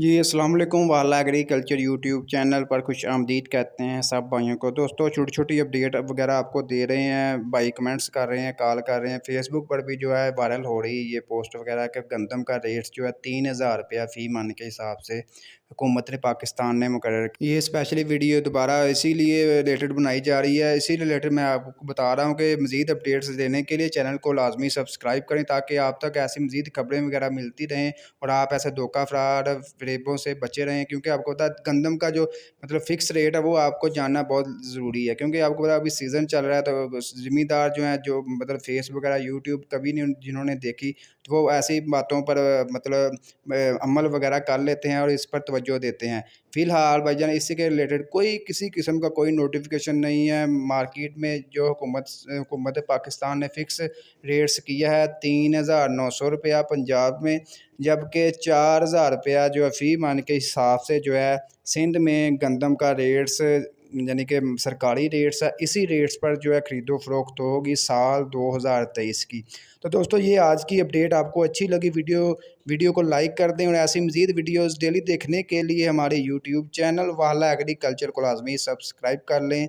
जी, अस्सलाम वालेकुम। वाला एग्रीकल्चर यूट्यूब चैनल पर खुश आमदीद कहते हैं सब भाइयों को। दोस्तों छोटी-छोटी अपडेट वगैरह आपको दे रहे हैं, भाई कमेंट्स कर रहे हैं, कॉल कर रहे हैं। फेसबुक पर भी जो है वायरल हो रही है ये पोस्ट वगैरह कि गंदम का रेट्स जो है 3000 रुपया फ़ी मन के हिसाब से हुकूमत ने पाकिस्तान ने मुकर्रर किया। ये स्पेशली वीडियो दोबारा इसीलिए रिलेटेड बनाई जा रही है। इसी रिलेटेड मैं आपको बता रहा हूँ कि मज़ीद अपडेट्स देने के लिए चैनल को लाज़मी सब्सक्राइब करें ताकि आप तक ऐसी मज़ीद खबरें वगैरह मिलती रहें और आप ऐसे धोखा फ्रॉड फ़रेबों से बचे रहें। क्योंकि आपको पता है गंदम का जो मतलब फ़िक्स रेट है वो आपको जानना बहुत ज़रूरी है, क्योंकि आपको पता है अभी सीज़न चल रहा है तो ज़िम्मेदार जो हैं जो मतलब फेस वगैरह यूट्यूब कभी नहीं जिन्होंने देखी तो वो ऐसी बातों पर मतलब अमल वगैरह कर लेते हैं और इस पर तवज्जो देते हैं। फ़िलहाल भाईजान इसी के रिलेटेड कोई किसी किस्म का कोई नोटिफ़िकेशन नहीं है। मार्केट में जो हुकूमत पाकिस्तान ने फ़िक्स रेट्स किया है 3900 रुपया पंजाब में, जबकि 4000 रुपया जो है फ़ी मन के हिसाब से जो है सिंध में गंदम का रेट्स यानी कि सरकारी रेट्स है। इसी रेट्स पर जो है ख़रीदो फ़रोख्त होगी साल 2023 की। तो दोस्तों ये आज की अपडेट आपको अच्छी लगी वीडियो को लाइक कर दें और ऐसी मज़ीद वीडियोज़ डेली देखने के लिए हमारे यूट्यूब चैनल वाला एग्रीकल्चर को लाज़मी सब्सक्राइब कर लें।